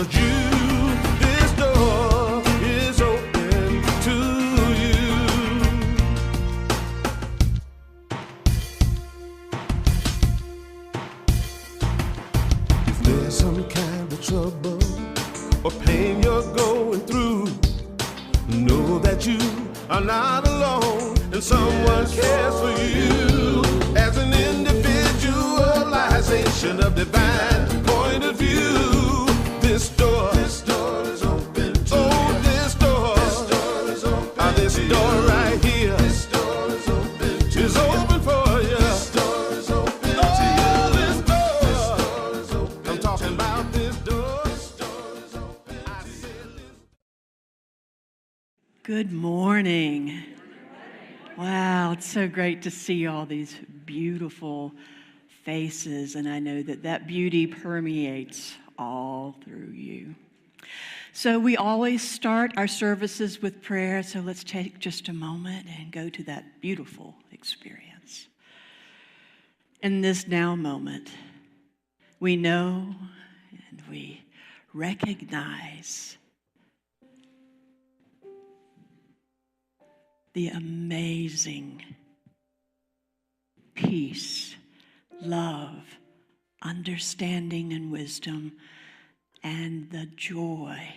of you. This door is open to you. If there's some kind of trouble or pain you're going through, know that you are not alone and someone cares for you. As an individualization of divine point of view, this door is open to you. This door is open. This door right here, this door is open to you. Is open for you. This door is open to you. This door is open. I'm talking about this door. This door is open. I said this. Good morning. Wow, it's so great to see all these beautiful faces, and I know that that beauty permeates all through you. So we always start our services with prayer, so let's take just a moment and go to that beautiful experience. In this now moment, we know and we recognize the amazing peace, love, understanding, and wisdom, and the joy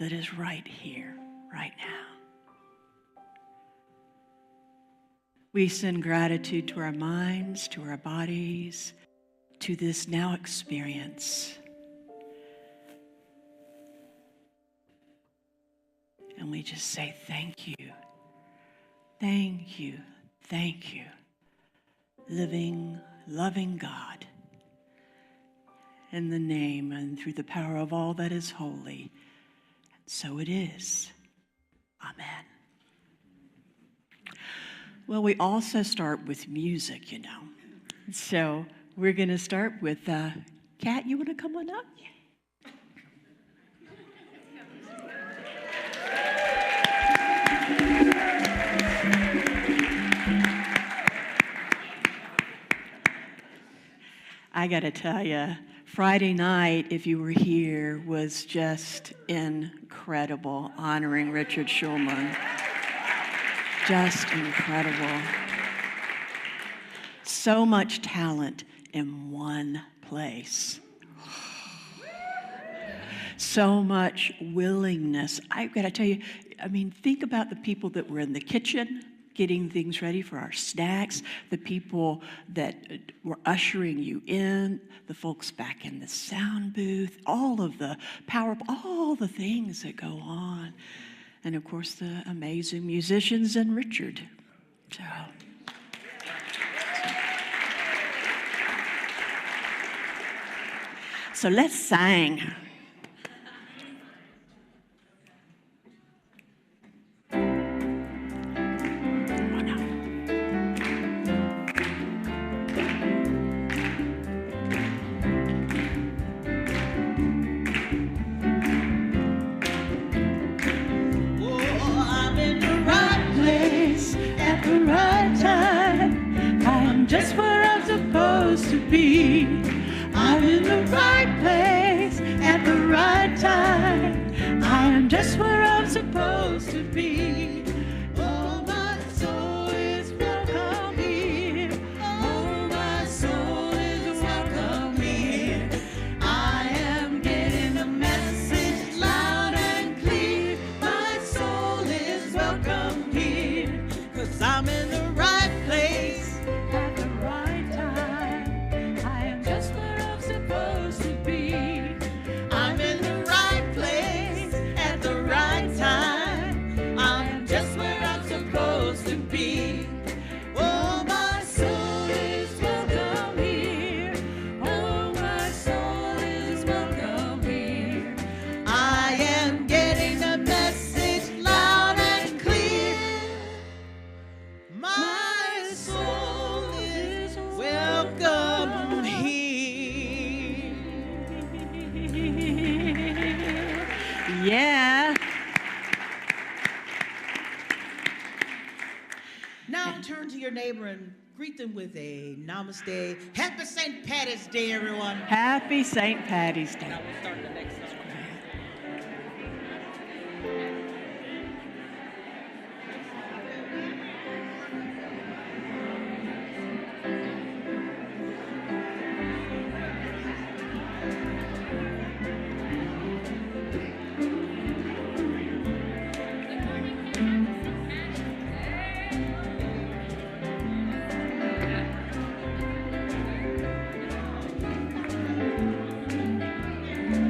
that is right here, right now. We send gratitude to our minds, to our bodies, to this now experience. And we just say thank you. Thank you, thank you, living, loving God, in the name and through the power of all that is holy. And so it is. Amen. Well, we also start with music, you know. So we're going to start with, Kat, you want to come on up? Yeah. I got to tell you, Friday night, if you were here, was just incredible, honoring Richard Schulman. Just incredible. So much talent in one place. So much willingness. I've got to tell you, I mean, think about the people that were in the kitchen, getting things ready for our snacks, the people that were ushering you in, the folks back in the sound booth, all of the power, all the things that go on. And of course, the amazing musicians and Richard. So let's sing. Just where I'm supposed to be. I'm in the right place at the right time. I am just where I'm supposed to be. Oh, my soul is welcome here. Oh, my soul is welcome here. I am getting the message loud and clear. My soul is welcome here. 'Cause I'm in the right place. Yeah. Now turn to your neighbor and greet them with a namaste. Happy St. Patty's Day, everyone. Happy St. Patty's Day. Now we'll start the next song.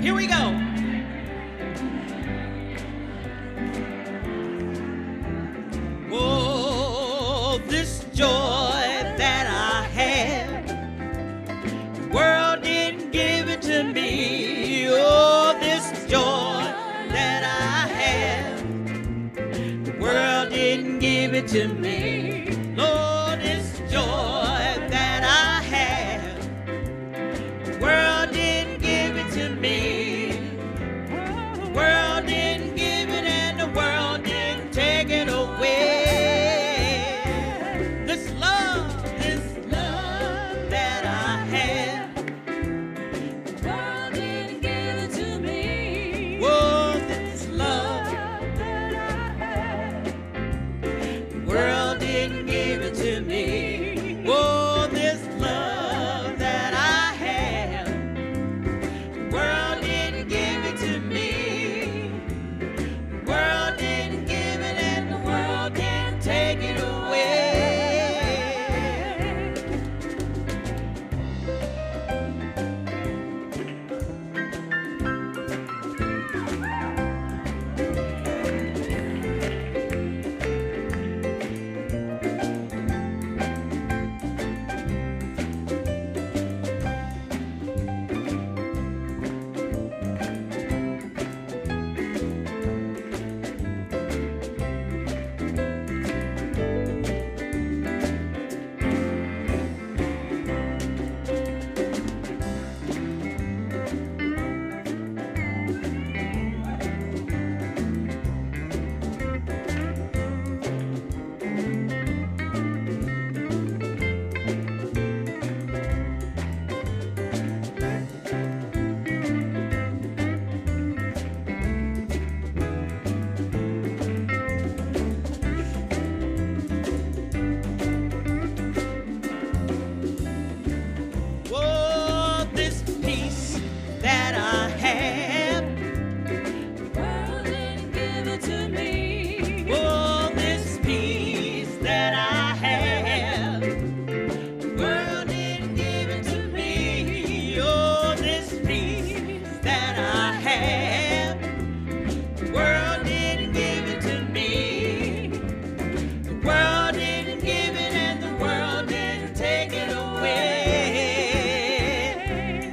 Here we go. Oh, this joy that I have, the world didn't give it to me. Oh, this joy that I have, the world didn't give it to me. Lord, this joy that I have, the world didn't give it to me. The world didn't give it and the world didn't take it away. This love that I have, The world didn't give it to me. oh, this love, That I had. the world didn't give it to me. Oh, this love that I have, the world didn't give it to me. The world didn't give it and the world didn't take it away. Oh, this peace that I have, The world didn't give it to me. oh, this peace that I have, the world didn't give it to me. Oh, this peace that I have, the world didn't give it to me. The world didn't give it and the world didn't take it away.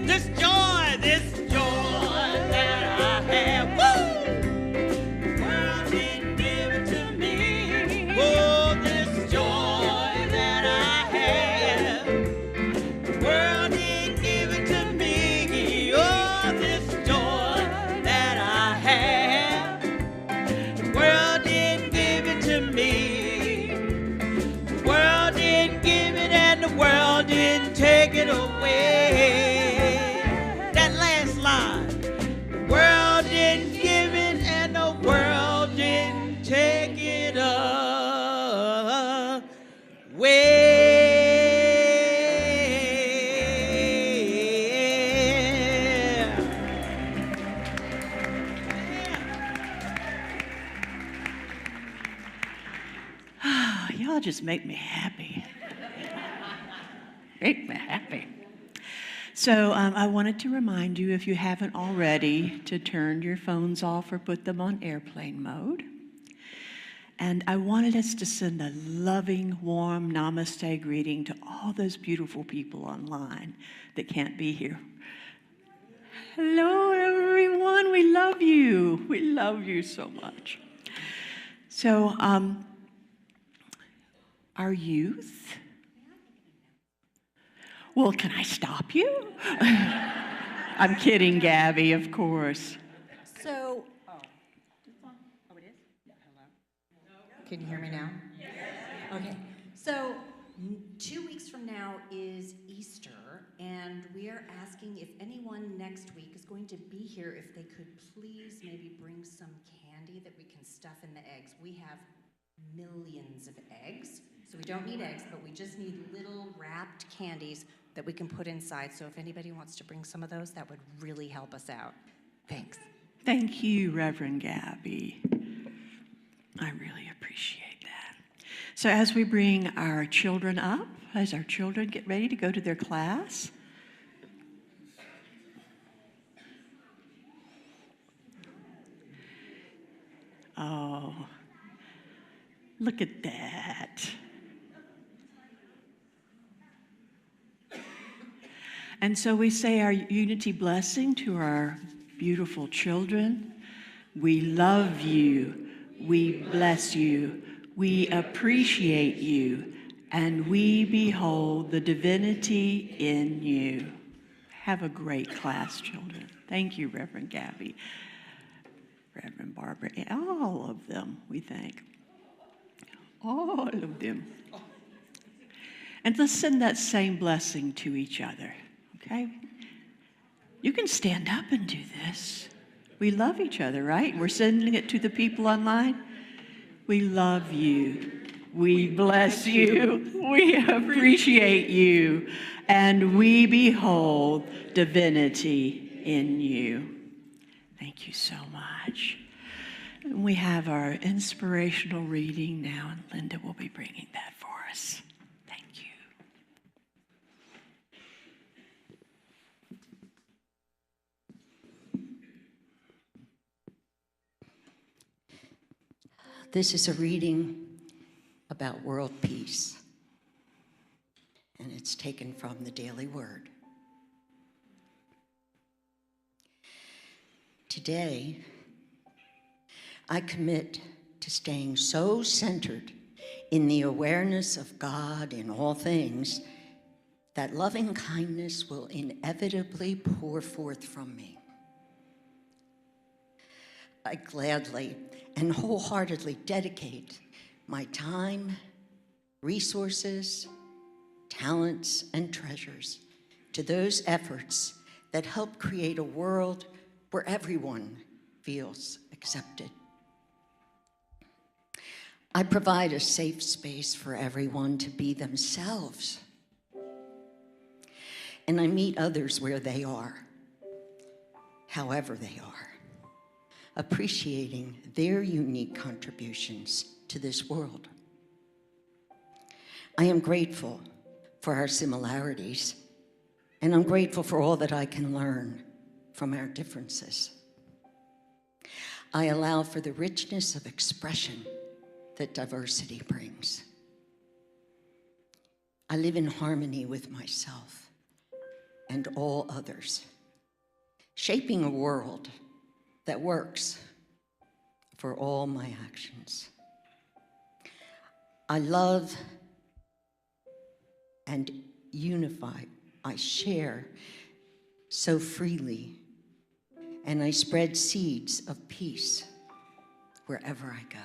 This joy that I have, woo! The world didn't give it to me. Oh, this joy that I have, the world didn't give it to me. Oh, this joy that I have, the world didn't give it to me. The world didn't give it and the world didn't take it away. That last line. The world didn't give it and the world didn't take it away. Y'all just make me happy. Make me happy. So I wanted to remind you, if you haven't already, to turn your phones off or put them on airplane mode. And I wanted us to send a loving, warm namaste greeting to all those beautiful people online that can't be here. Hello, everyone. We love you. We love you so much. So, our youth. Well, can I stop you? I'm kidding, Gabby, of course. So, it is? Hello? Can you hear me now? Okay. So, 2 weeks from now is Easter, and we are asking if anyone next week is going to be here, if they could please maybe bring some candy that we can stuff in the eggs. We have millions of eggs, so we don't need eggs, but we just need little wrapped candies that we can put inside. So if anybody wants to bring some of those, that would really help us out. Thanks. Thank you, Reverend Gabby. I really appreciate that. So as we bring our children up, as our children get ready to go to their class, Oh, look at that. And so we say our unity blessing to our beautiful children. We love you. We bless you. We appreciate you. And we behold the divinity in you. Have a great class, children. Thank you, Reverend Gabby, Reverend Barbara, all of them, we thank. All of them. And let's send that same blessing to each other, okay? You can stand up and do this. We love each other, right? We're sending it to the people online. We love you. We bless you. We appreciate you. And we behold divinity in you. Thank you so much. And we have our inspirational reading now, and Linda will be bringing that for us. Thank you. This is a reading about world peace, and it's taken from the Daily Word. Today, I commit to staying so centered in the awareness of God in all things that loving kindness will inevitably pour forth from me. I gladly and wholeheartedly dedicate my time, resources, talents, and treasures to those efforts that help create a world where everyone feels accepted. I provide a safe space for everyone to be themselves, and I meet others where they are, however they are, appreciating their unique contributions to this world. I am grateful for our similarities, and I'm grateful for all that I can learn from our differences. I allow for the richness of expression that diversity brings. I live in harmony with myself and all others, shaping a world that works for all my actions. I love and unify. I share so freely, and I spread seeds of peace wherever I go.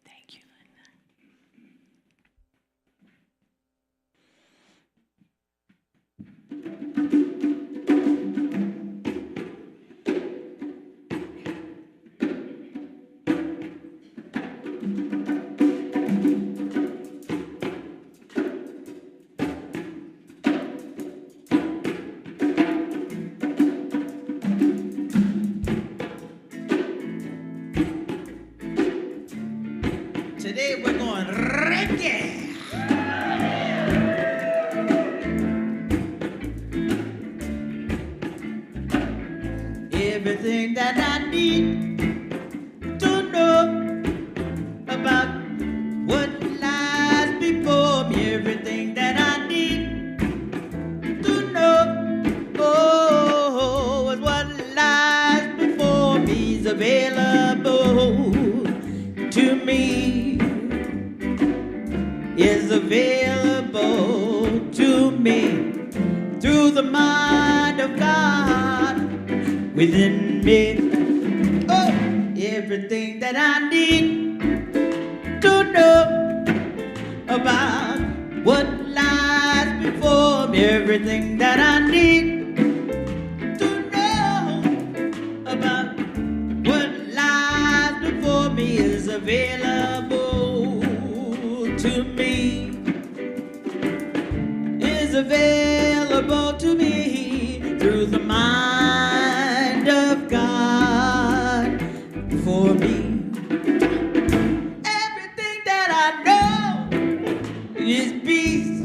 Thank you, Linda. Today we're going reggae. Everything that I need to know about what lies before me. Everything that I need to know, oh, is what lies before me is available to me. Is available to me through the mind of God within me. Oh, everything that I need to know about what lies before me. Everything that I need to know about what lies before me is available to me. Is available to me through the mind of God for me. Everything that I know is peace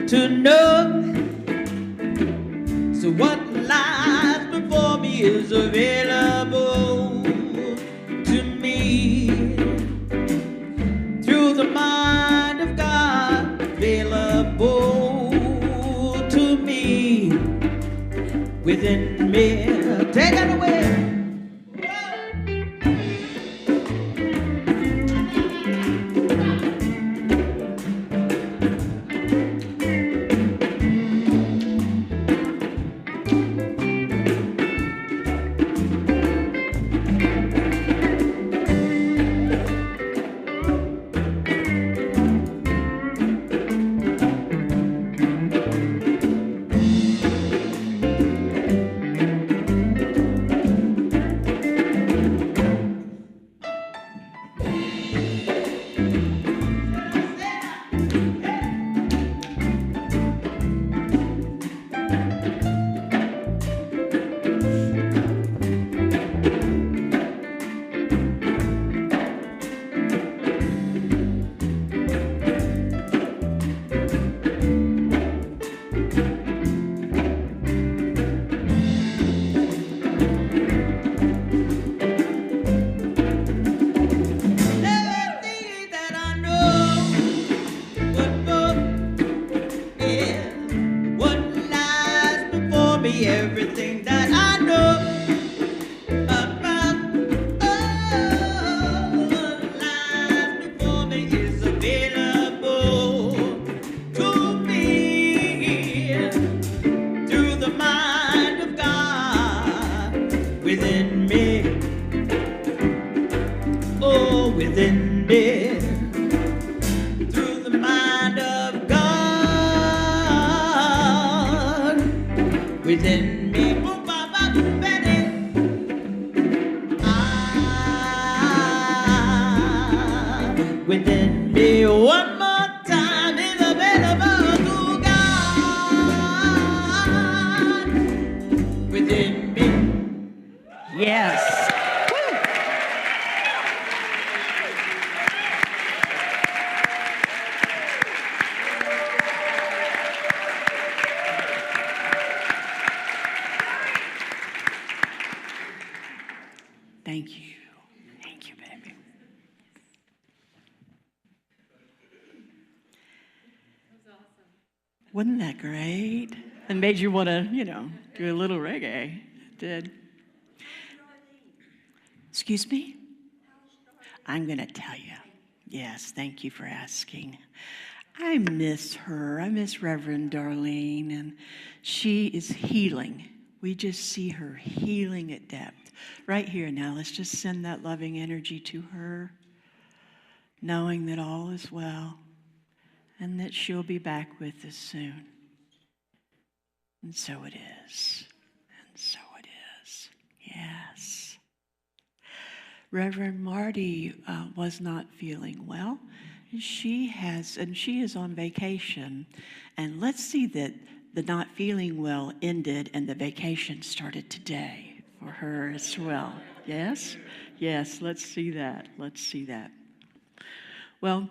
to know. So what lies before me is available to me through the mind of God, available to me within me. Take it away. Everything that I know about what lies before me is available to me through the mind of God within me. Oh, within me. Through the mind of God within me. Within me, one more time is available to God within me. Yes. Thank you. Thank you, baby. Wasn't that great? It made you want to, do a little reggae. It did. Excuse me? I'm going to tell you. Yes, thank you for asking. I miss her. I miss Reverend Darlene, and she is healing. We just see her healing at depth. Right here now, let's just send that loving energy to her, knowing that all is well and that she'll be back with us soon. And so it is. And so it is. Yes. Reverend Marty was not feeling well. She is on vacation. And let's see that the not feeling well ended and the vacation started today for her as well. Yes? Yes, let's see that. Let's see that. Well,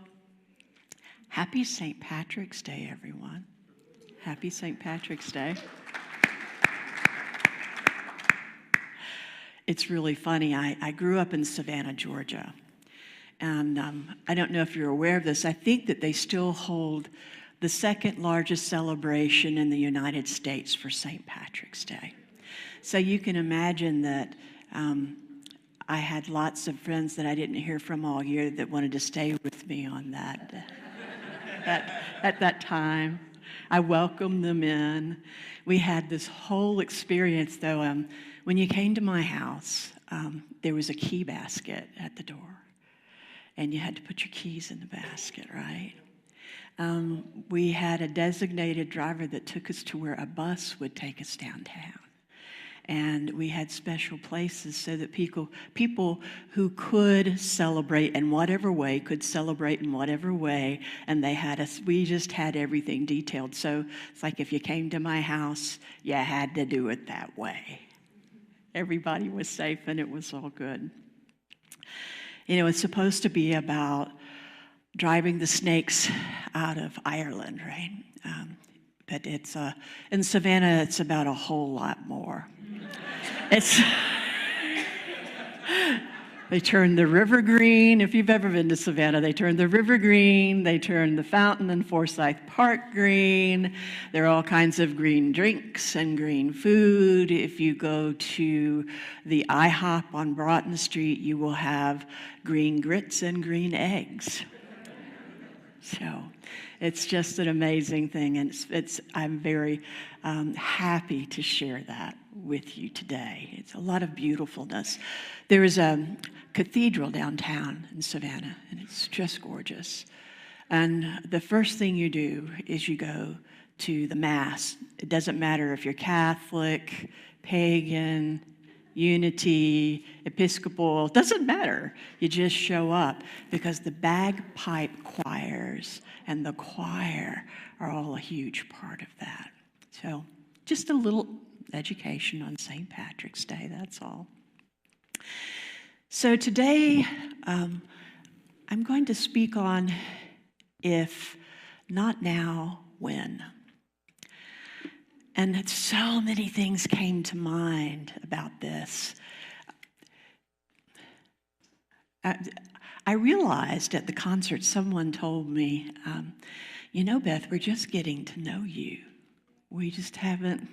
happy St. Patrick's Day, everyone. Happy St. Patrick's Day. It's really funny. I grew up in Savannah, Georgia. And I don't know if you're aware of this. I think that they still hold the second largest celebration in the United States for St. Patrick's Day. So you can imagine that I had lots of friends that I didn't hear from all year that wanted to stay with me on that. At that time, I welcomed them in. We had this whole experience, though. When you came to my house, there was a key basket at the door, and you had to put your keys in the basket, right? We had a designated driver that took us to where a bus would take us downtown. And we had special places so that people who could celebrate in whatever way could celebrate in whatever way, and they had us. We just had everything detailed. So it's like if you came to my house, you had to do it that way. Everybody was safe, and it was all good. It's supposed to be about driving the snakes out of Ireland, right? But in Savannah, it's about a whole lot more. It's They turn the river green. If you've ever been to Savannah, they turn the river green. They turn the fountain in Forsyth Park green. There are all kinds of green drinks and green food. If you go to the IHOP on Broughton Street, you will have green grits and green eggs. So it's just an amazing thing, and I'm very happy to share that with you today. It's a lot of beautifulness. There is a cathedral downtown in Savannah, and it's just gorgeous. And the first thing you do is you go to the Mass. It doesn't matter if you're Catholic, pagan, Unity, Episcopal, it doesn't matter. You just show up, because the bagpipe choirs and the choir are all a huge part of that. So just a little education on St. Patrick's Day, that's all. So today, I'm going to speak on if not now, when. And so many things came to mind about this. I realized at the concert, someone told me, Beth, we're just getting to know you. We just haven't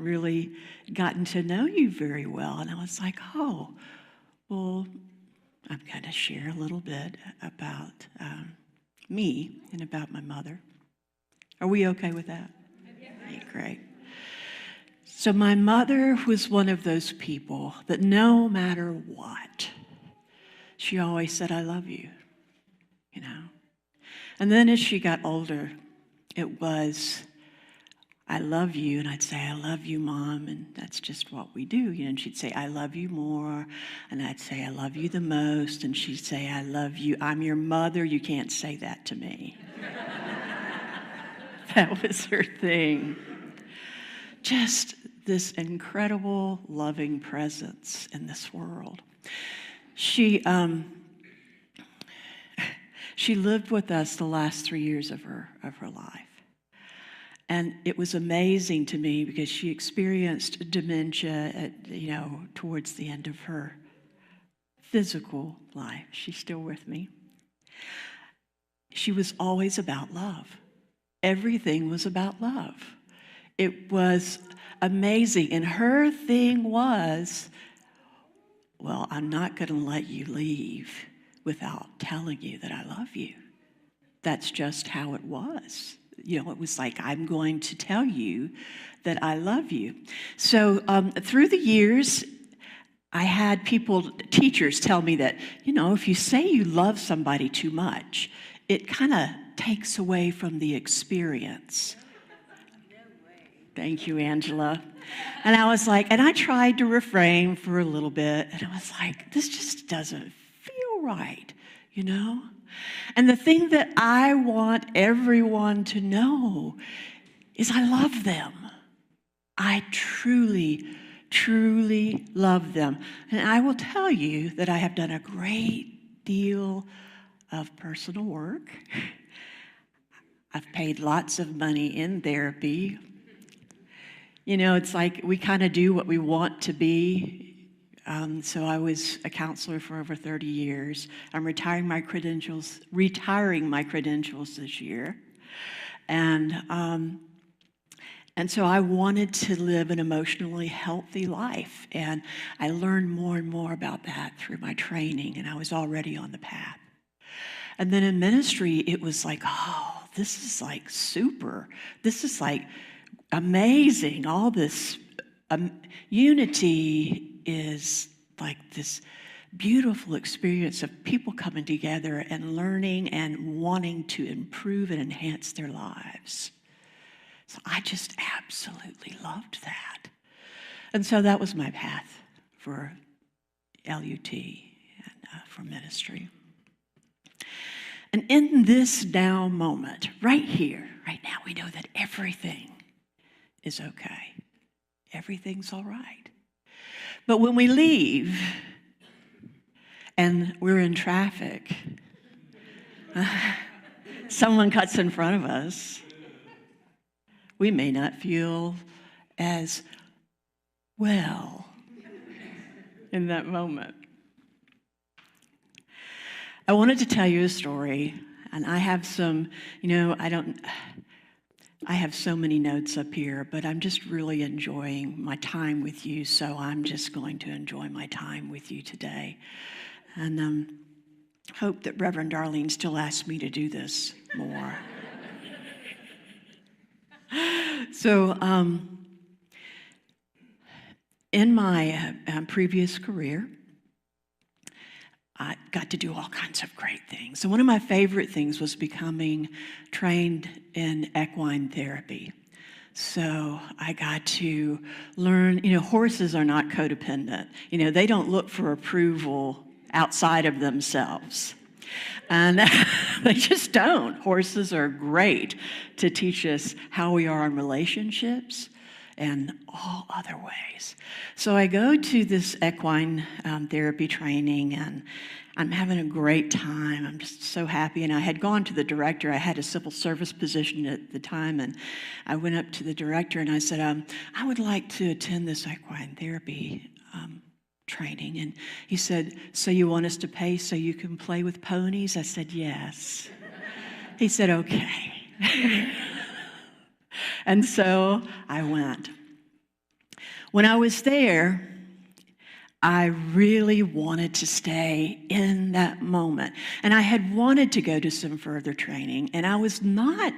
really gotten to know you very well. And I was like, oh, well, I'm going to share a little bit about me and about my mother. Are we okay with that? Yeah, great. So my mother was one of those people that no matter what, she always said, I love you, And then as she got older, it was, I love you, and I'd say, I love you, Mom, and that's just what we do, and she'd say, I love you more, and I'd say, I love you the most, and she'd say, I love you, I'm your mother, you can't say that to me. That was her thing. Just this incredible, loving presence in this world. She lived with us the last 3 years of her life. And it was amazing to me because she experienced dementia towards the end of her physical life. She's still with me. She was always about love. Everything was about love. It was amazing. And her thing was, well, I'm not going to let you leave without telling you that I love you. That's just how it was. It was like, I'm going to tell you that I love you. So through the years, I had teachers tell me that, if you say you love somebody too much, it kind of takes away from the experience. Thank you, Angela. And I was like, and I tried to refrain for a little bit, and I was like, this just doesn't feel right, And the thing that I want everyone to know is I love them. I truly, truly love them. And I will tell you that I have done a great deal of personal work. I've paid lots of money in therapy. It's like we kind of do what we want to be. So I was a counselor for over 30 years. I'm retiring my credentials this year. And so I wanted to live an emotionally healthy life. And I learned more and more about that through my training, and I was already on the path. And then in ministry, it was like, oh, this is like super. This is like amazing. All this unity is like this beautiful experience of people coming together and learning and wanting to improve and enhance their lives. So I just absolutely loved that. And so that was my path for LUT and for ministry. And in this now moment, right here, right now, we know that everything is okay. Everything's all right. But when we leave and we're in traffic, someone cuts in front of us, we may not feel as well in that moment. I wanted to tell you a story, and I have some, I have so many notes up here, but I'm just really enjoying my time with you, so I'm just going to enjoy my time with you today. And hope that Reverend Darlene still asks me to do this more. So, in my previous career, I got to do all kinds of great things. And one of my favorite things was becoming trained in equine therapy. So I got to learn, horses are not codependent. They don't look for approval outside of themselves. And they just don't. Horses are great to teach us how we are in relationships and all other ways. So I go to this equine therapy training, and I'm having a great time. I'm just so happy. And I had gone to the director. I had a civil service position at the time, and I went up to the director and I said, I would like to attend this equine therapy training. And he said, so you want us to pay so you can play with ponies? I said, yes. He said, okay. And so I went. When I was there, I really wanted to stay in that moment. And I had wanted to go to some further training, and I was not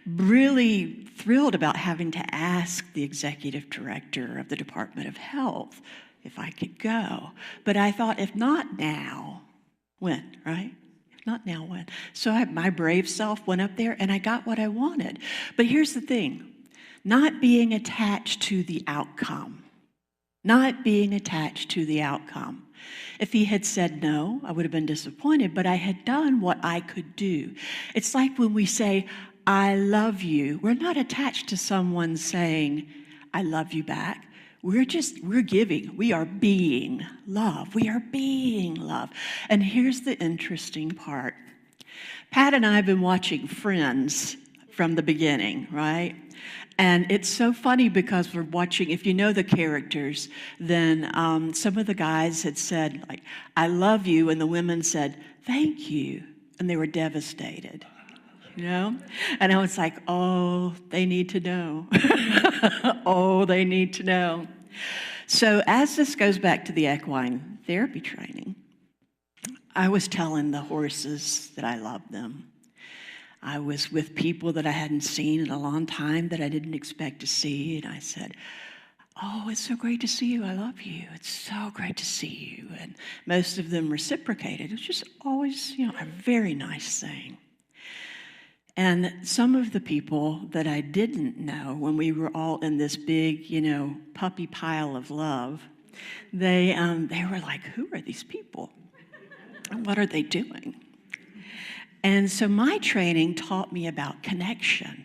really thrilled about having to ask the executive director of the Department of Health if I could go. But I thought, if not now, when, right? If not now, when? So my brave self went up there, and I got what I wanted. But here's the thing. Not being attached to the outcome. Not being attached to the outcome. If he had said no, I would have been disappointed, but I had done what I could do. It's like when we say, I love you. We're not attached to someone saying, I love you back. We're giving. We are being love. We are being love. And here's the interesting part. Pat and I have been watching Friends from the beginning, right? And it's so funny because we're watching, if you know the characters, then some of the guys had said, like, I love you, and the women said, thank you. And they were devastated, And I was like, oh, they need to know. Oh, they need to know. So as this goes back to the equine therapy training, I was telling the horses that I loved them. I was with people that I hadn't seen in a long time that I didn't expect to see. And I said, oh, it's so great to see you. I love you. It's so great to see you. And most of them reciprocated. It was just always, a very nice thing. And some of the people that I didn't know, when we were all in this big, puppy pile of love, they were like, who are these people? And what are they doing? And so my training taught me about connection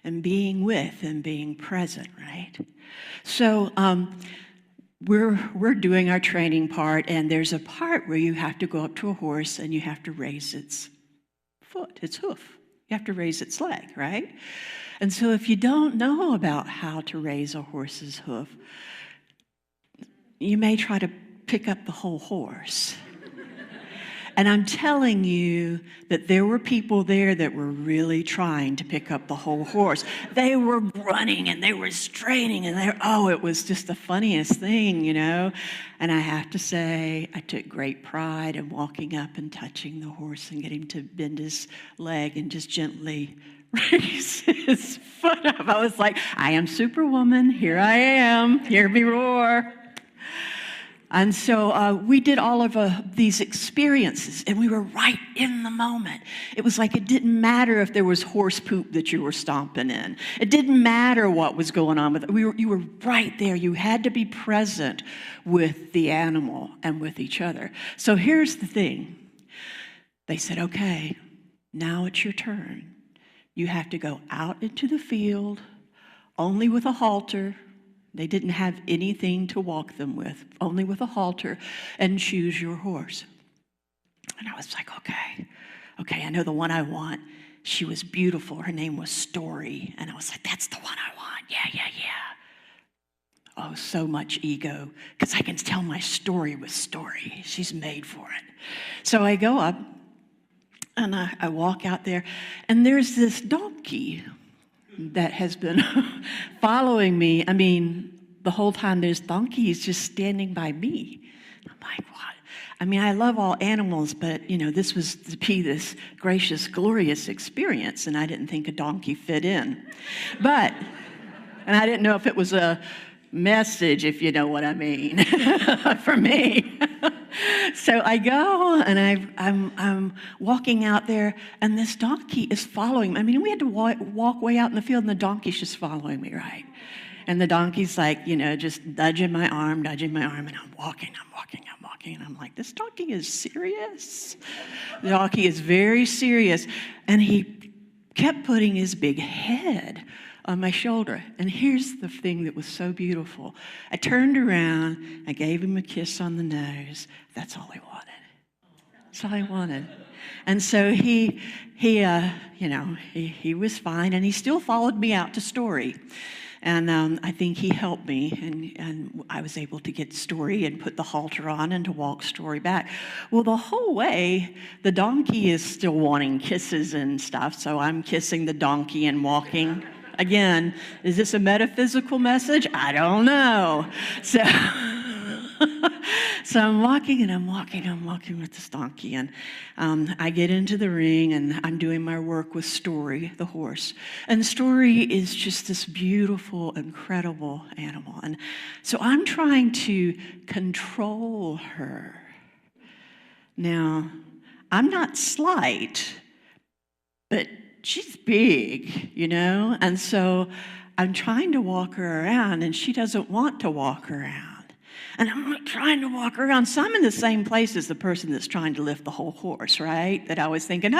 and being with and being present, right? So we're doing our training part, and there's a part where you have to go up to a horse and you have to raise its foot, its hoof. You have to raise its leg, right? And so if you don't know about how to raise a horse's hoof, you may try to pick up the whole horse. And I'm telling you that there were people there that were really trying to pick up the whole horse. They were running and they were straining and it was just the funniest thing, And I have to say, I took great pride in walking up and touching the horse and getting to bend his leg and just gently raise his foot up. I was like, I am Superwoman. Here I am. Hear me roar. And so we did all of these experiences, and we were right in the moment. It was like it didn't matter if there was horse poop that you were stomping in. It didn't matter what was going on with it. You were right there. You had to be present with the animal and with each other. So here's the thing. They said, okay, now it's your turn. You have to go out into the field, only with a halter. They didn't have anything to walk them with, only with a halter, and choose your horse. And I was like, okay, I know the one I want. She was beautiful. Her name was Story. And I was like, that's the one I want. Yeah. Oh, so much ego, because I can tell my story with Story. She's made for it. So I go up, and I walk out there, and there's this donkey that has been following me. I mean, the whole time this donkey is just standing by me. I'm like, what? I mean, I love all animals, but, this was to be this gracious, glorious experience, and I didn't think a donkey fit in. And I didn't know if it was a message, if you know what I mean, for me. So I go, and I'm walking out there, and this donkey is following me. I mean, we had to walk way out in the field, and the donkey's just following me, right? And the donkey's like, just nudging my arm, and I'm walking, and I'm like, this donkey is serious. The donkey is very serious, and he kept putting his big head on my shoulder. And here's the thing that was so beautiful. I turned around, I gave him a kiss on the nose. That's all I wanted. That's all I wanted. And so he was fine, and he still followed me out to Story. And I think he helped me, and I was able to get Story and put the halter on and to walk Story back. Well, the whole way, the donkey is still wanting kisses and stuff, so I'm kissing the donkey and walking. Again, is this a metaphysical message? I don't know. So, so I'm walking with this donkey, and I get into the ring, and I'm doing my work with Story, the horse. And Story is just this beautiful, incredible animal. And so I'm trying to control her. Now, I'm not slight, but she's big, and so I'm trying to walk her around, and she doesn't want to walk around. And I'm trying to walk her around. So I'm in the same place as the person that's trying to lift the whole horse, right? That I was thinking,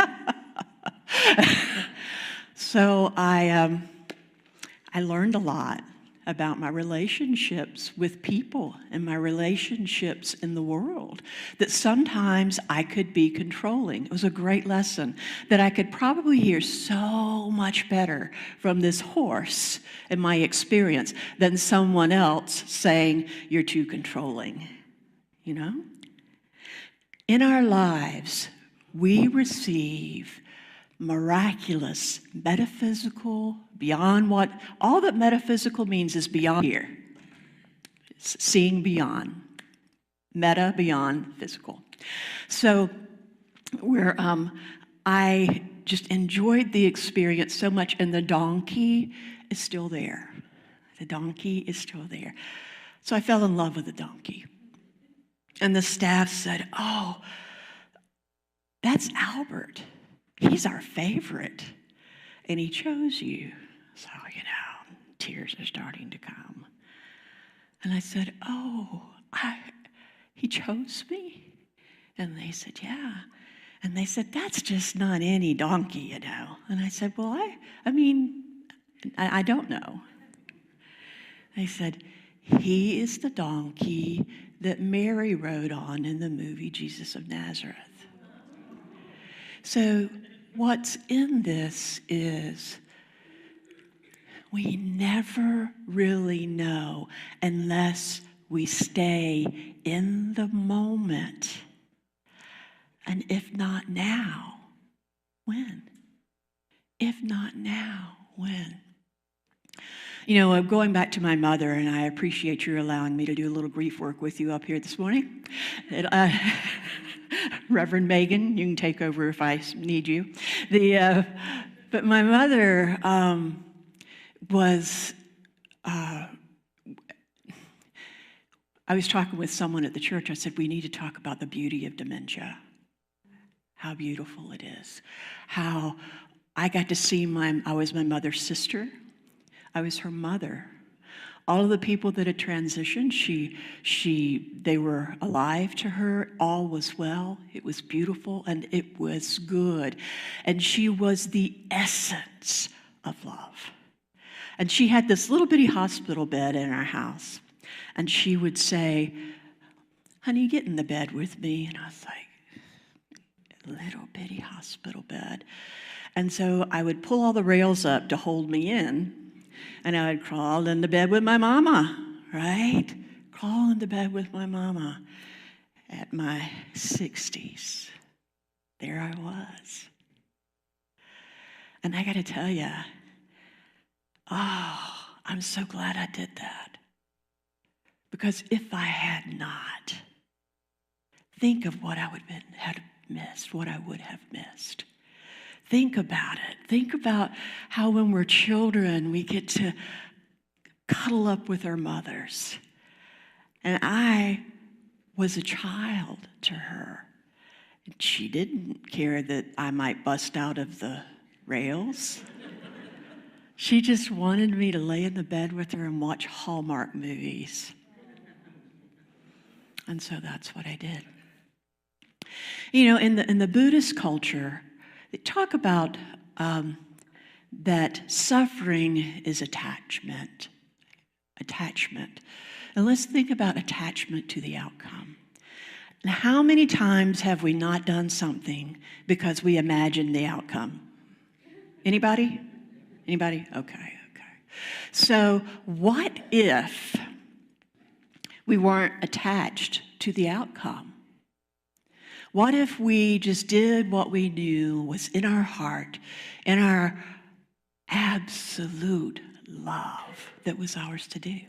So I learned a lot about my relationships with people and my relationships in the world, that sometimes I could be controlling. It was a great lesson that I could probably hear so much better from this horse in my experience than someone else saying, you're too controlling, In our lives, we receive miraculous, metaphysical, beyond what, all that metaphysical means is beyond here. It's seeing beyond. Meta, beyond physical. So I just enjoyed the experience so much, and the donkey is still there. The donkey is still there. So I fell in love with the donkey. And the staff said, oh, that's Albert. He's our favorite, and he chose you. So, tears are starting to come. And I said, oh, he chose me? And they said, yeah. And they said, that's just not any donkey, And I said, well, I don't know. They said, he is the donkey that Mary rode on in the movie Jesus of Nazareth. So what's in this is we never really know unless we stay in the moment. And if not now, when? If not now, when? I'm going back to my mother, and I appreciate your allowing me to do a little grief work with you up here this morning. Reverend Megan, you can take over if I need you. But my mother was, I was talking with someone at the church. I said, we need to talk about the beauty of dementia. How beautiful it is. How I got to see I was my mother's sister. I was her mother. All of the people that had transitioned, they were alive to her. All was well. It was beautiful, and it was good. And she was the essence of love. And she had this little bitty hospital bed in our house. And she would say, honey, get in the bed with me. And I was like, little bitty hospital bed. And so I would pull all the rails up to hold me in, and I would crawl into bed with my mama, right? Crawl into bed with my mama at my 60s. There I was. And I got to tell you, I'm so glad I did that. Because if I had not, think of what I would have missed, what I would have missed. Think about it. Think about how when we're children, we get to cuddle up with our mothers. And I was a child to her. And she didn't care that I might bust out of the rails. She just wanted me to lay in the bed with her and watch Hallmark movies. And so that's what I did. You know, in the Buddhist culture, they talk about that suffering is attachment. And let's think about attachment to the outcome. And how many times have we not done something because we imagined the outcome? Anybody? Anybody? Okay. So what if we weren't attached to the outcome? What if we just did what we knew was in our heart, in our absolute love that was ours to do?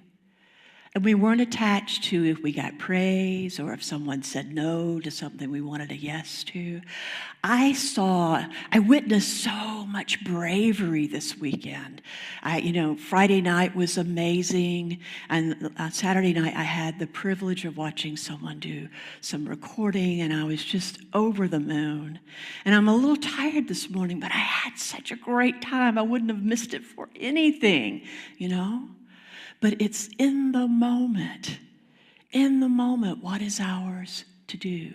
And we weren't attached to if we got praise or if someone said no to something we wanted a yes to. I witnessed so much bravery this weekend. Friday night was amazing. And Saturday night, I had the privilege of watching someone do some recording, and I was just over the moon. And I'm a little tired this morning, but I had such a great time. I wouldn't have missed it for anything, But it's in the moment, what is ours to do?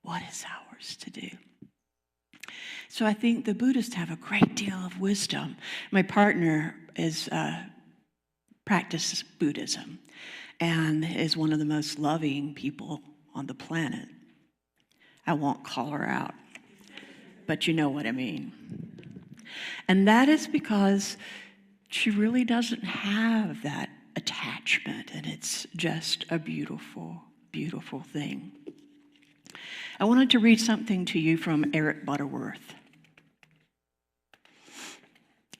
What is ours to do? So I think the Buddhists have a great deal of wisdom. My partner practices Buddhism and is one of the most loving people on the planet. I won't call her out, but you know what I mean. And that is because she really doesn't have that attachment, and it's just a beautiful, beautiful thing. I wanted to read something to you from Eric Butterworth.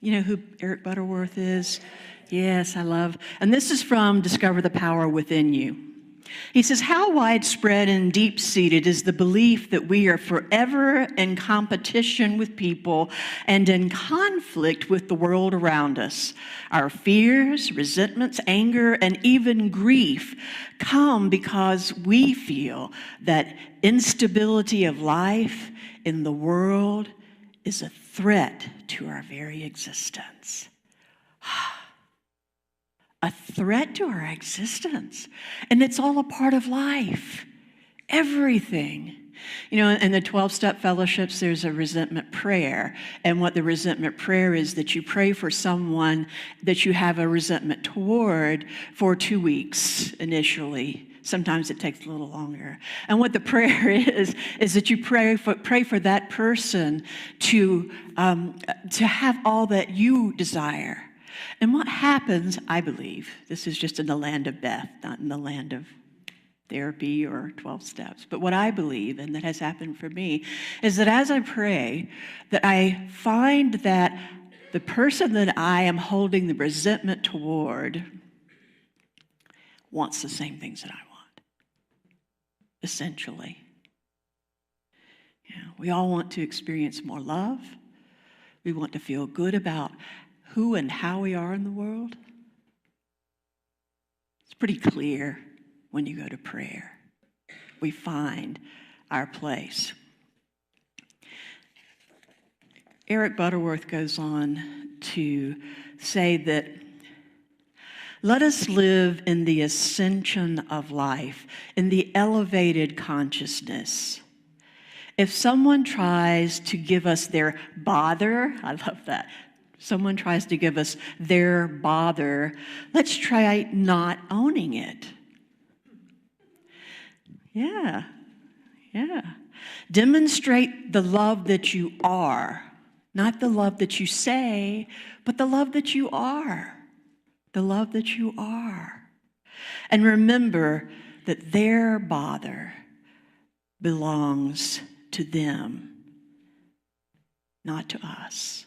You know who Eric Butterworth is? Yes, I love. And this is from Discover the Power Within You. He says, how widespread and deep-seated is the belief that we are forever in competition with people and in conflict with the world around us. Our fears, resentments, anger, and even grief come because we feel that instability of life in the world is a threat to our very existence. A threat to our existence. And it's all a part of life. Everything. In the 12-step fellowships, there's a resentment prayer. And what the resentment prayer is that you pray for someone that you have a resentment toward for 2 weeks initially. Sometimes it takes a little longer. And what the prayer is that you pray for that person to have all that you desire. And what happens, I believe, this is just in the land of Beth, not in the land of therapy or 12 steps, but what I believe, and that has happened for me, is that as I pray, that I find that the person that I am holding the resentment toward wants the same things that I want, essentially. We all want to experience more love. We want to feel good about who and how we are in the world. It's pretty clear when you go to prayer. We find our place. Eric Butterworth goes on to say that let us live in the ascension of life, in the elevated consciousness. If someone tries to give us their bother, I love that. Someone tries to give us their bother, let's try not owning it. Yeah. Demonstrate the love that you are Not the love that you say, but the love that you are. The love that you are. And remember that their bother belongs to them, not to us.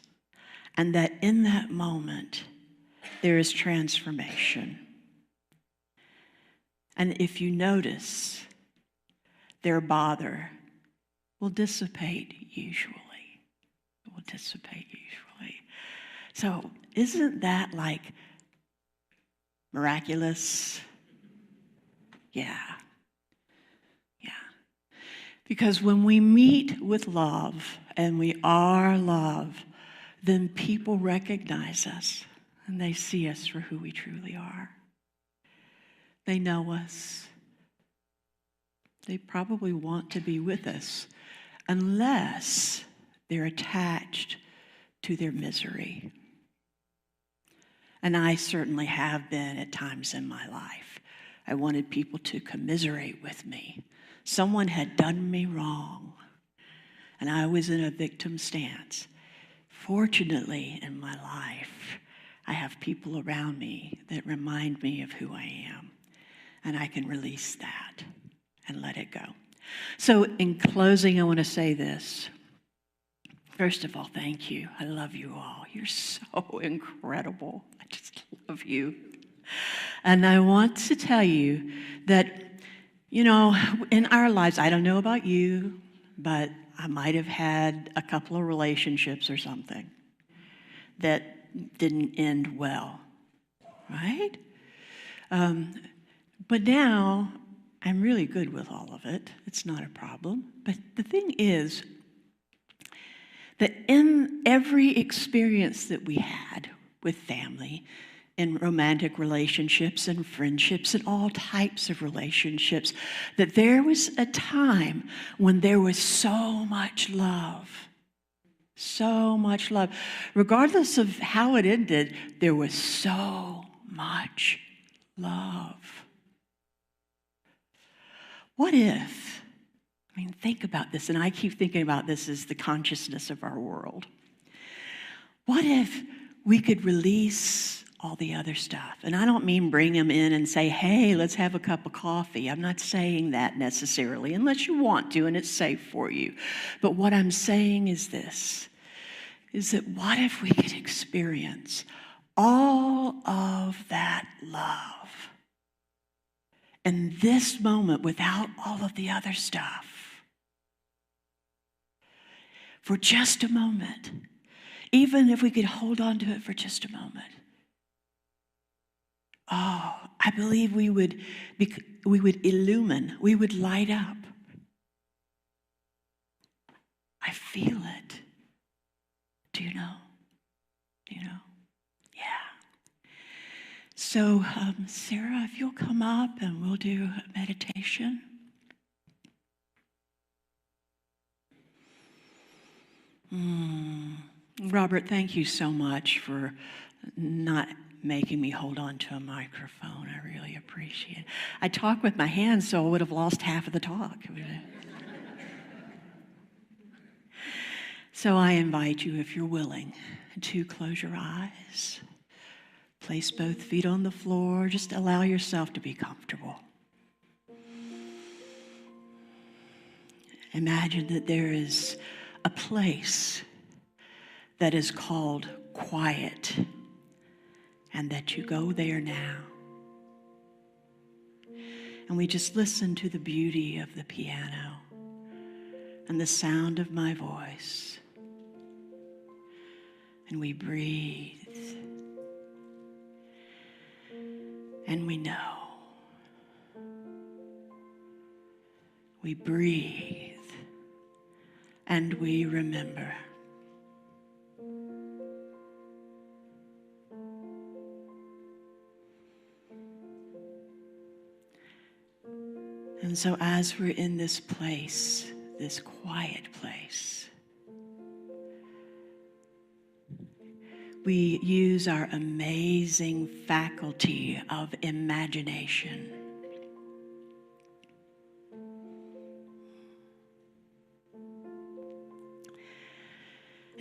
And that in that moment, there is transformation. And if you notice, their bother will dissipate usually. It will dissipate usually. So isn't that like miraculous? Yeah. Yeah. Because when we meet with love and we are love, then people recognize us and they see us for who we truly are. They know us. They probably want to be with us unless they're attached to their misery. And I certainly have been at times in my life. I wanted people to commiserate with me. Someone had done me wrong, and I was in a victim stance. Fortunately, in my life, I have people around me that remind me of who I am, and I can release that and let it go. So in closing, I want to say this. First of all, thank you. I love you all. You're so incredible. I just love you. And I want to tell you that, you know, in our lives, I don't know about you, but I might have had a couple of relationships or something that didn't end well, right? But now I'm really good with all of it. It's not a problem. But the thing is that in every experience that we had with family, in romantic relationships and friendships and all types of relationships, that there was a time when there was so much love. So much love. Regardless of how it ended, there was so much love. What if, I mean, think about this, and I keep thinking about this as the consciousness of our world. What if we could release all the other stuff? And I don't mean bring them in and say, hey, let's have a cup of coffee. I'm not saying that necessarily, unless you want to and it's safe for you. But what I'm saying is this, is that what if we could experience all of that love in this moment without all of the other stuff? For just a moment, even if we could hold on to it for just a moment. Oh, I believe we would illumine, we would light up. I feel it. Do you know? Do you know? Yeah. So, Sarah, if you'll come up and we'll do a meditation. Robert, thank you so much for not making me hold on to a microphone. I really appreciate it. I talk with my hands, so I would have lost half of the talk. So I invite you, if you're willing, to close your eyes. Place both feet on the floor. Just allow yourself to be comfortable. Imagine that there is a place that is called quiet, and that you go there now. And we just listen to the beauty of the piano and the sound of my voice. And we breathe. And we know. We breathe. And we remember. And so as we're in this place, this quiet place, we use our amazing faculty of imagination.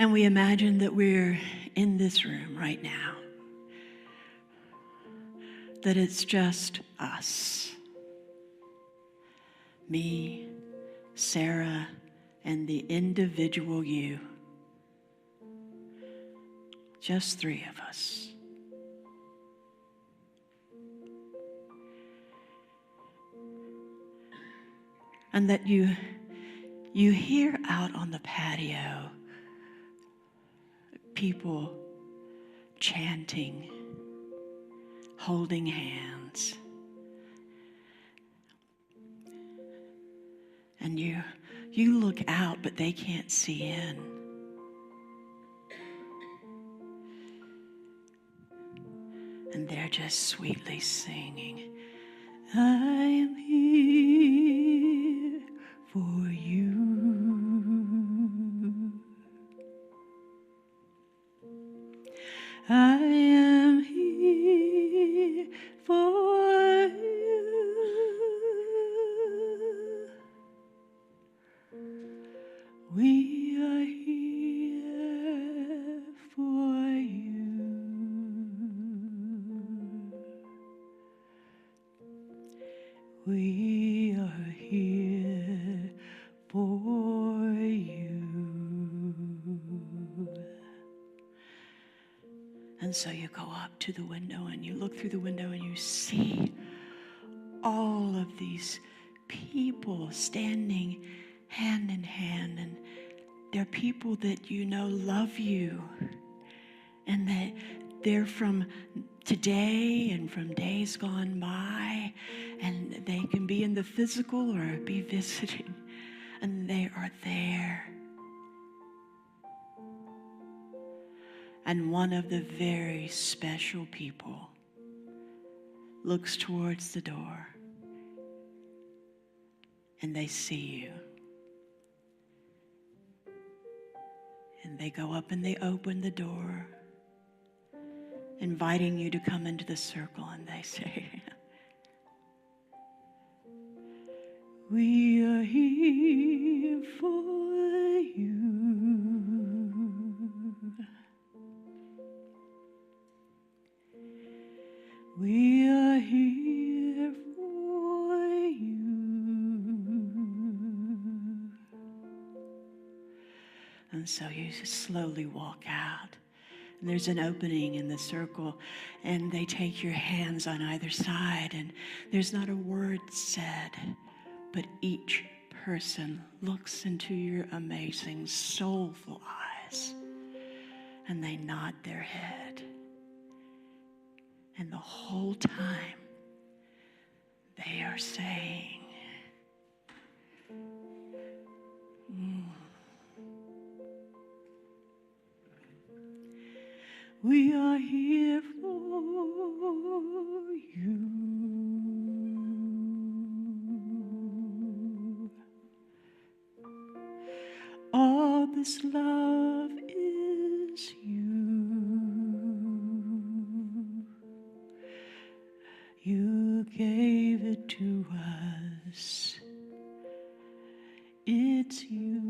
And we imagine that we're in this room right now, that it's just us, me, Sarah, and the individual you. Just three of us. And that you hear out on the patio people chanting, holding hands. And you look out, but they can't see in. And they're just sweetly singing, I am here for you. I am here for you. We are here for you. We are here for you. And so you go up to the window and you look through the window and you see all of these people standing hand in hand, and they're people that you know love you, and that they're from today and from days gone by, and they can be in the physical or be visiting, and they are there. And one of the very special people looks towards the door, and they see you. And they go up and they open the door, inviting you to come into the circle, and they say, we are here for you. We are here for you. And so you just slowly walk out. And there's an opening in the circle, and they take your hands on either side, and there's not a word said, but each person looks into your amazing, soulful eyes, and they nod their head. And the whole time, they are saying, we are here for you. All this love is you. You gave it to us. It's you.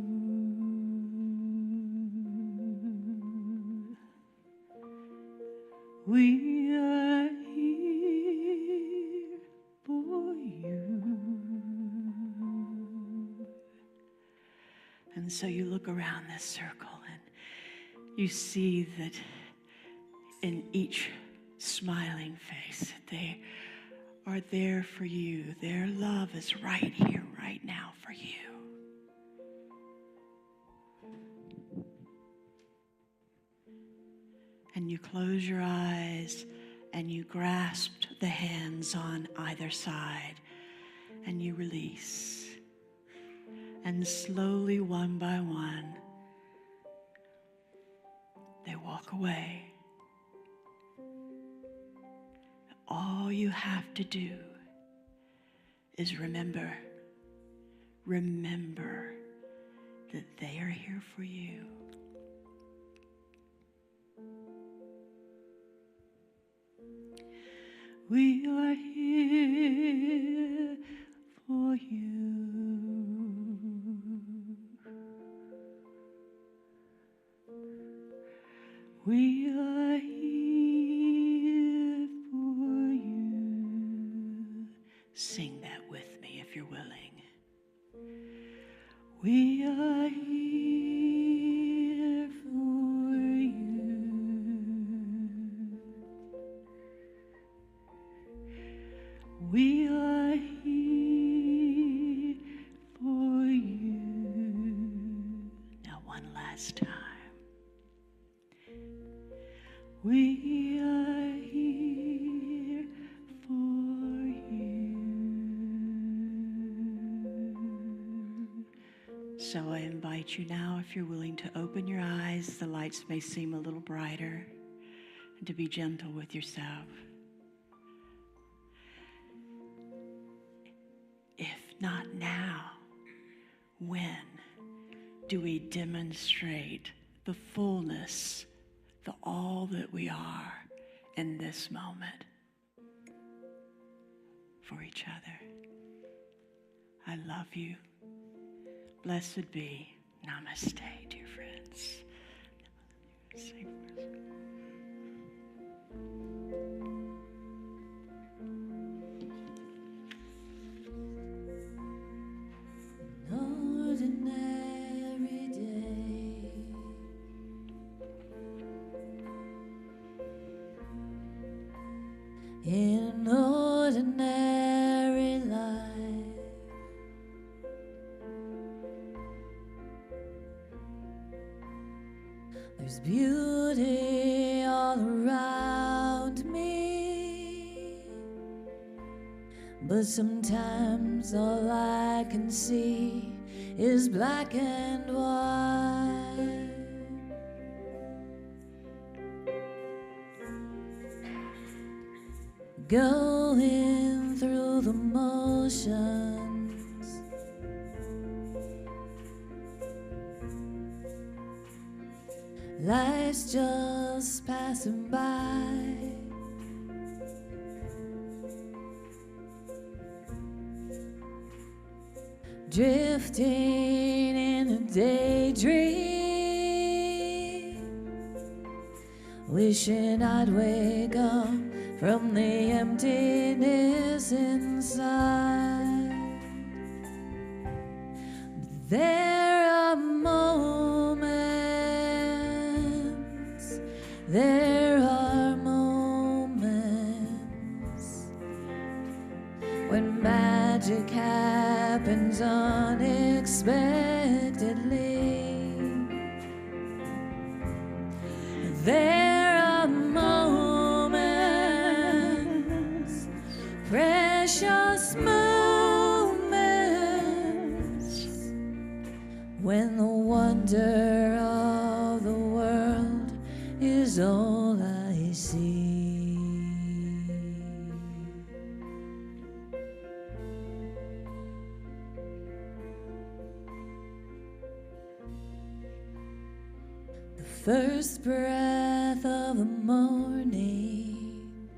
We are here for you. And so you look around this circle and you see that in each smiling face, they are there for you. Their love is right here, right now for you. And you close your eyes and you grasp the hands on either side and you release. And slowly, one by one, they walk away. All you have to do is remember that they are here for you. We are here for you. Sing that with me if you're willing. We are here for you. We are here for you. Now one last time. We are here for you. So I invite you now, if you're willing, to open your eyes. The lights may seem a little brighter, and to be gentle with yourself. If not now, when do we demonstrate the fullness, the all that we are in this moment for each other? I love you. Blessed be. Namaste, dear friends. Ordinary day, in ordinary life, there's beauty all around me, but sometimes all I can see is black and white. Going through the motions, life's just passing by. Drifting in a daydream, wishing I'd wake up from the emptiness inside. But there are moments, when magic happens unexpectedly. There are moments, precious moments, when the wonder of the world is all I see. The first breath of the morning,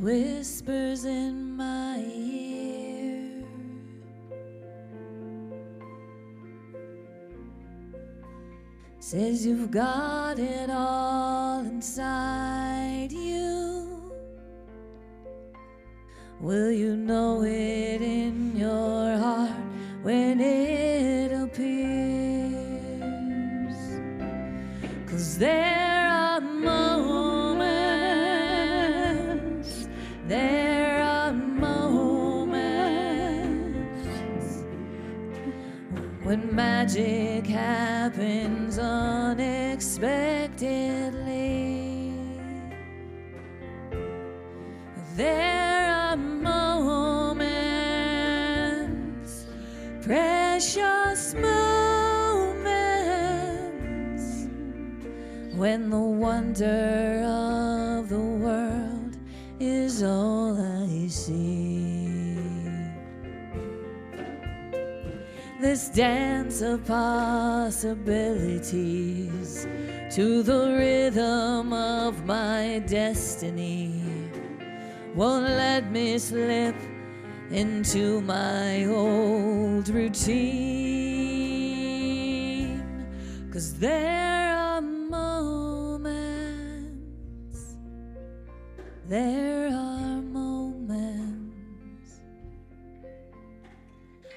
whispers in my ear, says you've got it all inside you. Will you know it in your heart when it appears? 'Cause there are moments, when magic happens unexpectedly. There are moments, precious moments, when the wonder of the world is all I see. This dance of possibilities to the rhythm of my destiny won't let me slip into my old routine. 'Cause there are moments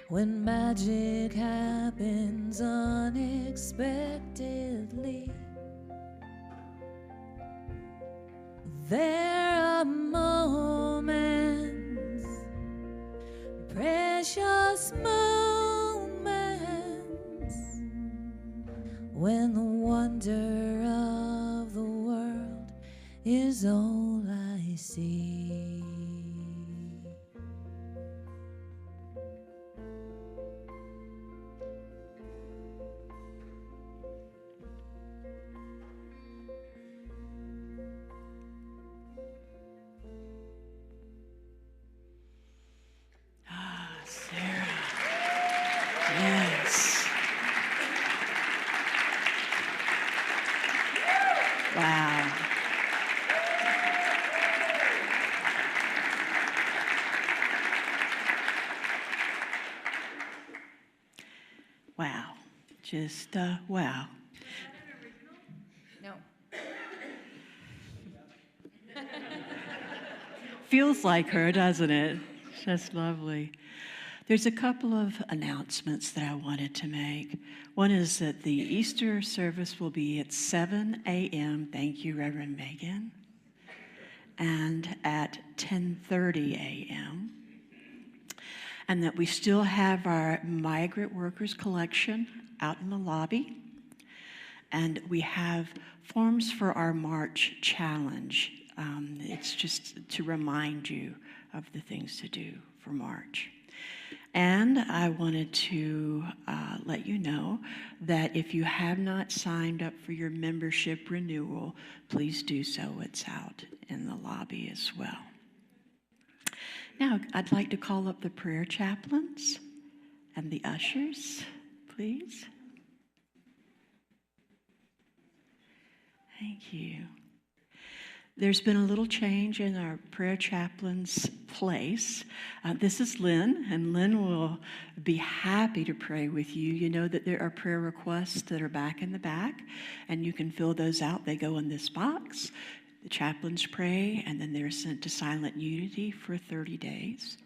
when magic happens unexpectedly. There are moments, precious moments, when the wonder of the world is all I see. Ah, Sarah. Yes. Wow. Wow. Just wow. No. Feels like her, doesn't it? Just lovely. There's a couple of announcements that I wanted to make. One is that the Easter service will be at 7 a.m. Thank you, Reverend Megan. And at 10:30 a.m. And that we still have our migrant workers collection out in the lobby. And we have forms for our March challenge. It's just to remind you of the things to do for March. And I wanted to let you know that if you have not signed up for your membership renewal, please do so. It's out in the lobby as well. Now, I'd like to call up the prayer chaplains and the ushers, please. Thank you. There's been a little change in our prayer chaplain's place. This is Lynn, and Lynn will be happy to pray with you. You know that there are prayer requests that are back in the back, and you can fill those out. They go in this box. The chaplains pray, and then they're sent to Silent Unity for 30 days,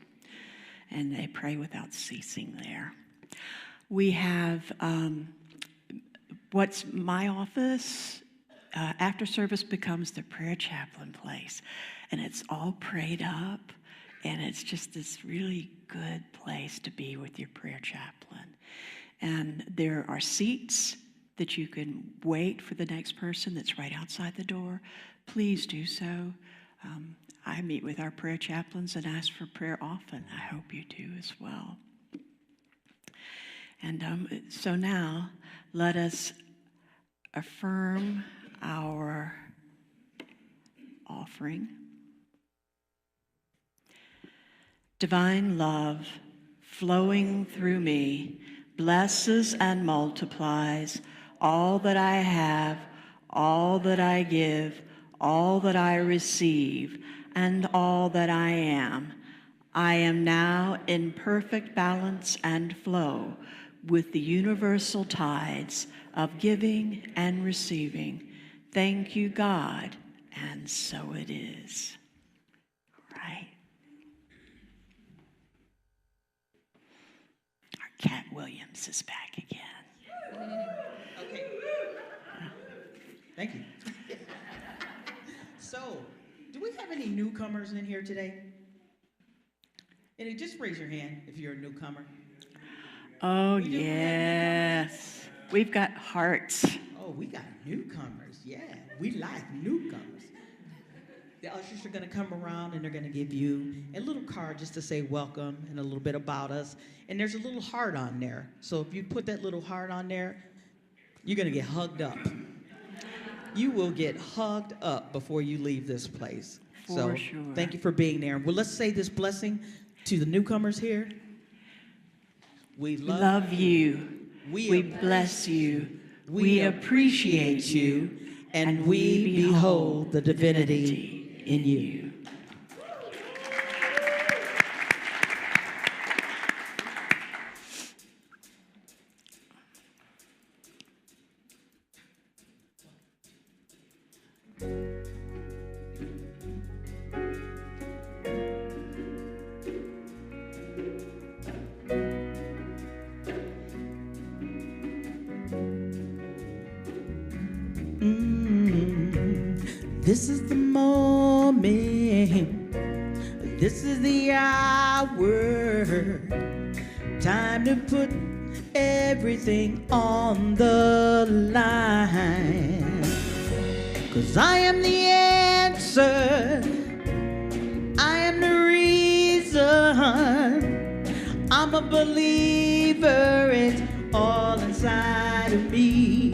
and they pray without ceasing there. We have what's my office. After service becomes the prayer chaplain place, and it's all prayed up, and it's just this really good place to be with your prayer chaplain. And there are seats that you can wait for the next person that's right outside the door. Please do so. I meet with our prayer chaplains and ask for prayer often. I hope you do as well. And so now, let us affirm our offering. Divine love flowing through me blesses and multiplies all that I have, all that I give, all that I receive, and all that I am. I am now in perfect balance and flow with the universal tides of giving and receiving. Thank you, God, and so it is. Right? Our Cat Williams is back again. Okay. Thank you. So, do we have any newcomers in here today? And just raise your hand if you're a newcomer. Oh, yes. We've got hearts. Oh, we got newcomers. Yeah, we like newcomers. The ushers are going to come around and they're going to give you a little card just to say welcome and a little bit about us. And there's a little heart on there. So if you put that little heart on there, you're going to get hugged up. You will get hugged up before you leave this place. For sure. Thank you for being there. Well, let's say this blessing to the newcomers here. We love you. We bless you. We appreciate you. And we behold the divinity in you. This is the moment. This is the hour. Time to put everything on the line. 'Cause I am the answer. I am the reason. I'm a believer. It's all inside of me.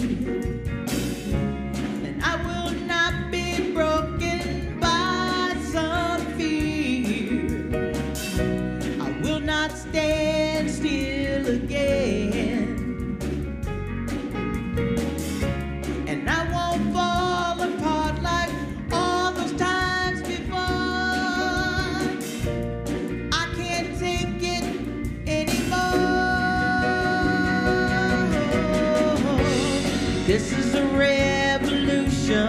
And I will not be broken by some fear. I will not stand still again. And I won't fall apart like all those times before. I can't take it anymore. This is a revolution.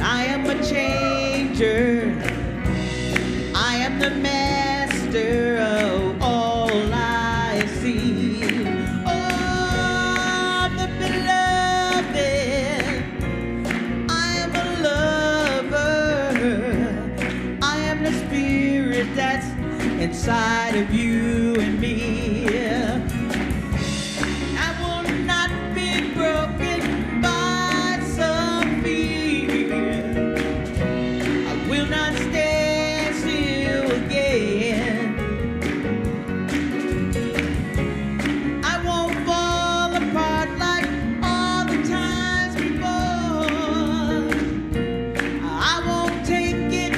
I am a changer. I am the master of all I see. Oh, I'm the beloved. I am a lover. I am the spirit that's inside of you and me. I will not be broken by some fear. I will not stand still again. I won't fall apart like all the times before. I won't take it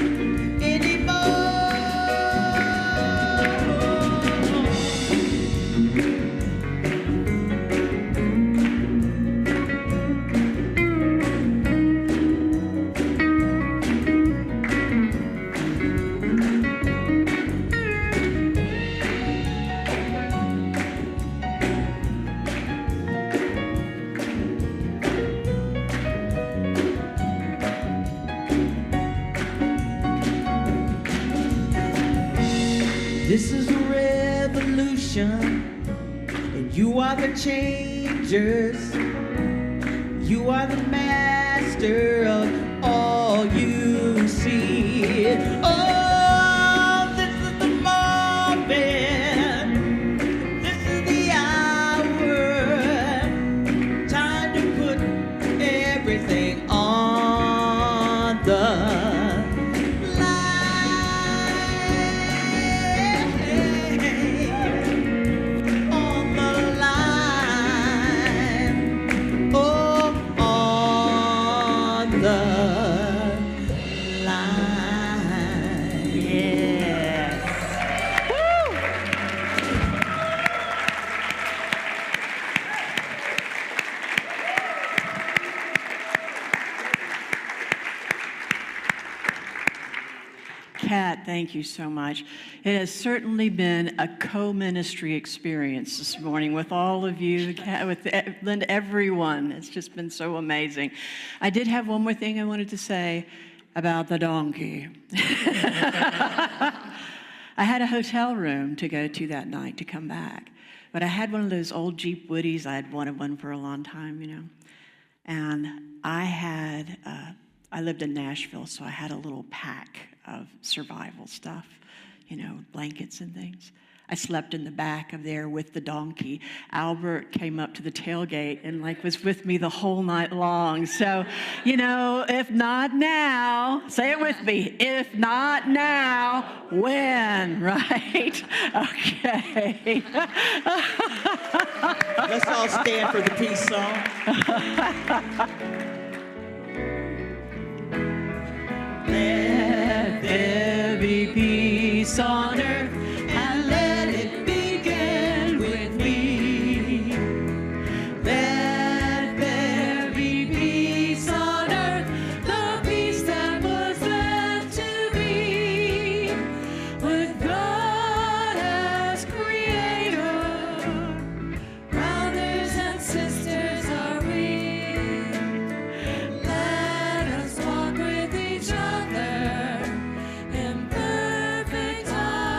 anymore. This is a revolution, and you are the changers. You are the master of all you see. Oh, this is the moment. This is the hour. Time to put everything on the Kat, thank you so much. It has certainly been a co-ministry experience this morning with all of you, Kat, with Linda, everyone. It's just been so amazing. I did have one more thing I wanted to say about the donkey. I had a hotel room to go to that night to come back, but I had one of those old Jeep Woodies. I had wanted one for a long time, you know. And I lived in Nashville, so I had a little pack of survival stuff, you know, blankets and things. I slept in the back of there with the donkey. Albert came up to the tailgate and was with me the whole night long. So, you know, if not now, say it with me, if not now, when, right? Okay. Let's all stand for the peace song. Let there be peace on earth, and let it begin with me. Let there be peace on earth, the peace that was meant to be. With God as creator, brothers and sisters are we. Let us walk with each other in perfect harmony.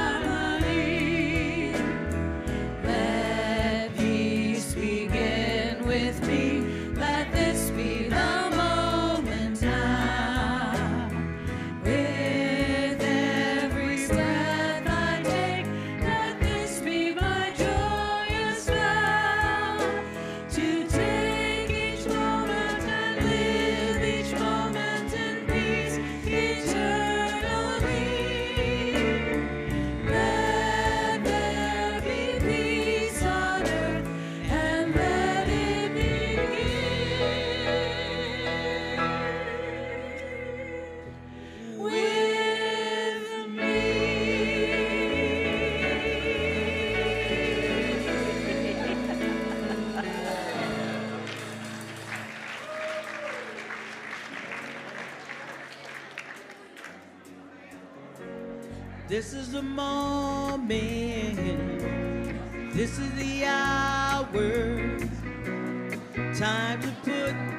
This is the moment. This is the hour. Time to put